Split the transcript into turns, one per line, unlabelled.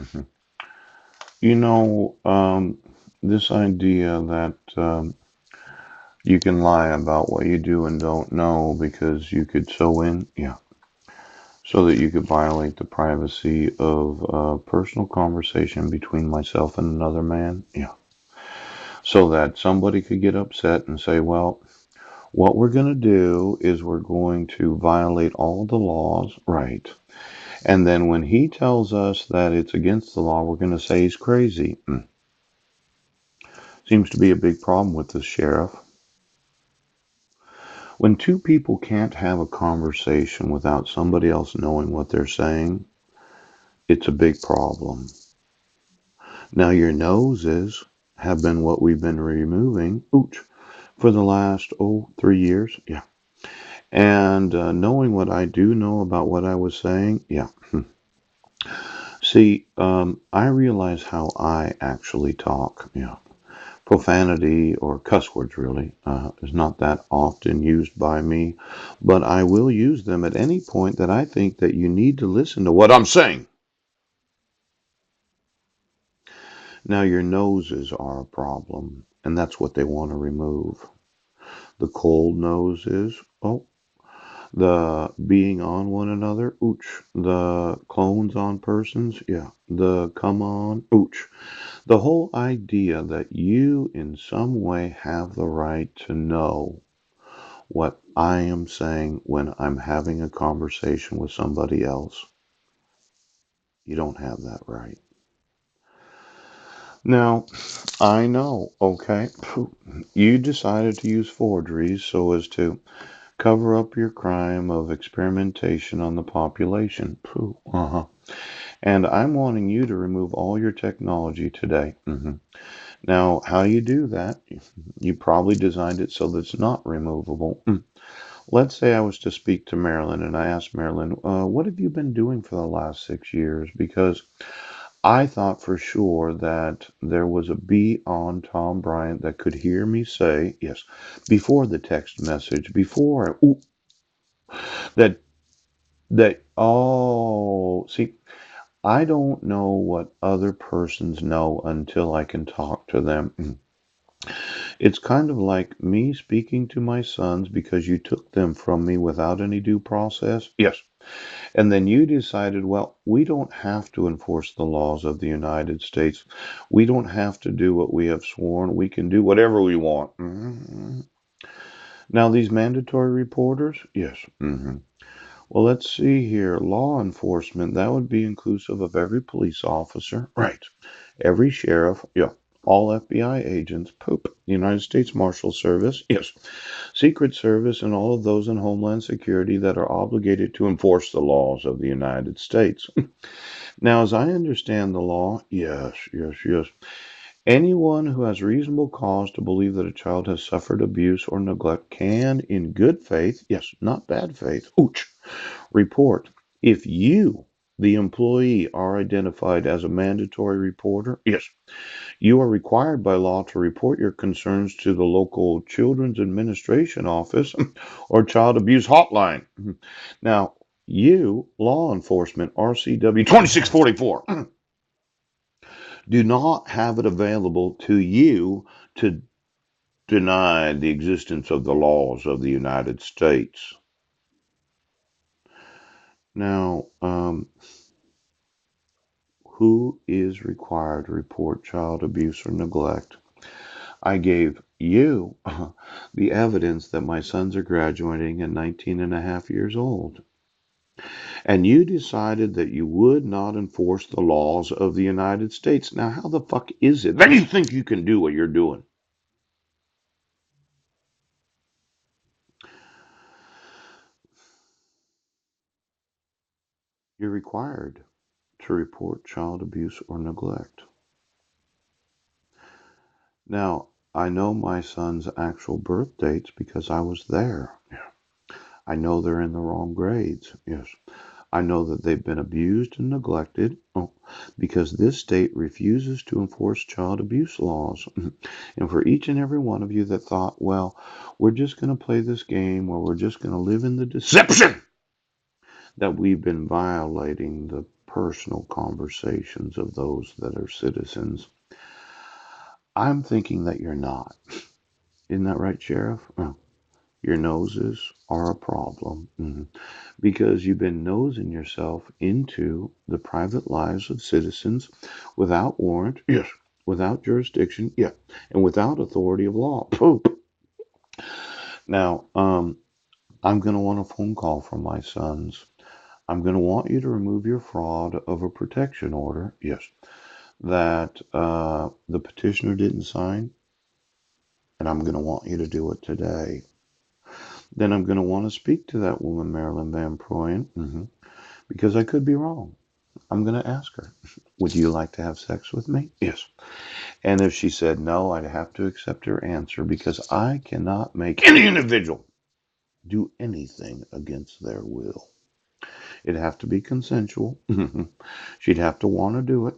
Mhm. You know, this idea that you can lie about what you do and don't know because you could sew in, yeah, so that you could violate the privacy of personal conversation between myself and another man, yeah, so that somebody could get upset and say, well, what we're going to do is we're going to violate all the laws, right? And then when he tells us that it's against the law, we're going to say he's crazy. Seems to be a big problem with this sheriff. When two people can't have a conversation without somebody else knowing what they're saying, it's a big problem. Now, your noses have been what we've been removing, ooch, for the last, 3 years. Yeah. And knowing what I do know about what I was saying, yeah. See, I realize how I actually talk. Yeah. Profanity or cuss words really is not that often used by me, but I will use them at any point that I think that you need to listen to what I'm saying. Now, your noses are a problem, and that's what they want to remove. The cold noses, the being on one another, ooch. The clones on persons, yeah. The come on, ooch. The whole idea that you in some way have the right to know what I am saying when I'm having a conversation with somebody else. You don't have that right. Now, I know, okay, you decided to use forgeries so as to cover up your crime of experimentation on the population. Uh-huh. And I'm wanting you to remove all your technology today. Now, how you do that, you probably designed it so that it's not removable. Let's say I was to speak to Marilyn and I asked Marilyn, what have you been doing for the last 6 years? Because I thought for sure that there was a bee on Tom Bryant that could hear me say, yes, before the text message, before, that, see, I don't know what other persons know until I can talk to them. It's kind of like me speaking to my sons because you took them from me without any due process. Yes. And then you decided, well, we don't have to enforce the laws of the United States. We don't have to do what we have sworn. We can do whatever we want. Now, these mandatory reporters, yes. Well, let's see here. Law enforcement, that would be inclusive of every police officer, right? Every sheriff, yeah. All FBI agents, poop. The United States Marshal Service, yes. Secret Service, and all of those in Homeland Security that are obligated to enforce the laws of the United States. Now, as I understand the law, yes, yes, yes. Anyone who has reasonable cause to believe that a child has suffered abuse or neglect can, in good faith, yes, not bad faith, ooch, report. If you, the employee, are identified as a mandatory reporter, yes, you are required by law to report your concerns to the local Children's Administration Office or Child Abuse Hotline. Now, you, law enforcement, RCW 2644, do not have it available to you to deny the existence of the laws of the United States. Now, who is required to report child abuse or neglect? I gave you the evidence that my sons are graduating at 19 and a half years old. And you decided that you would not enforce the laws of the United States. Now, how the fuck is it that you think you can do what you're doing? You're required to report child abuse or neglect. Now, I know my son's actual birth dates because I was there. I know they're in the wrong grades. Yes. I know that they've been abused and neglected because this state refuses to enforce child abuse laws. And for each and every one of you that thought, well, we're just going to play this game where we're just going to live in the deception that we've been violating the personal conversations of those that are citizens. I'm thinking that you're not. Isn't that right, Sheriff? Your noses are a problem. Because you've been nosing yourself into the private lives of citizens without warrant, yes, without jurisdiction, yeah, and without authority of law. Poop. Now, I'm going to want a phone call from my sons. I'm going to want you to remove your fraud of a protection order, yes, that the petitioner didn't sign, and I'm going to want you to do it today. Then I'm going to want to speak to that woman, Marilyn Van Proyen, because I could be wrong. I'm going to ask her, would you like to have sex with me? Yes. And if she said no, I'd have to accept her answer because I cannot make any individual do anything against their will. It'd have to be consensual. She'd have to want to do it.